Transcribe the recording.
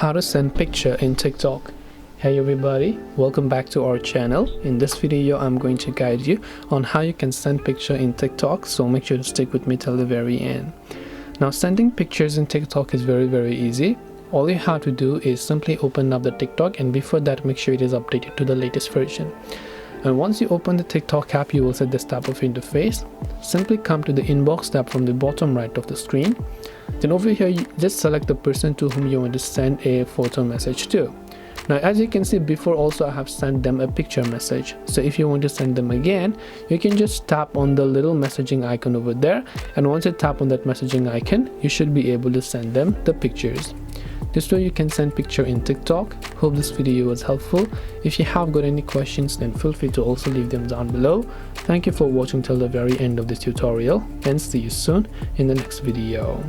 how to send picture in TikTok. Hey everybody, welcome back to our channel. In this video I'm going to guide you on how you can send picture in TikTok, so make sure to stick with me till the very end. Now, sending pictures in TikTok is very easy. All you have to do is simply open up the TikTok, and before that make sure it is updated to the latest version. And once you open the TikTok app, you will see this type of interface. Simply come to the inbox tab from the bottom right of the screen. Then over here, you just select the person to whom you want to send a photo message to. Now, as you can see, before also I have sent them a picture message. So if you want to send them again, you can just tap on the little messaging icon over there, and once you tap on that messaging icon, you should be able to send them the pictures. This way you can send picture in TikTok. Hope this video was helpful. If you have got any questions, then feel free to also leave them down below. Thank you for watching till the very end of this tutorial, and see you soon in the next video.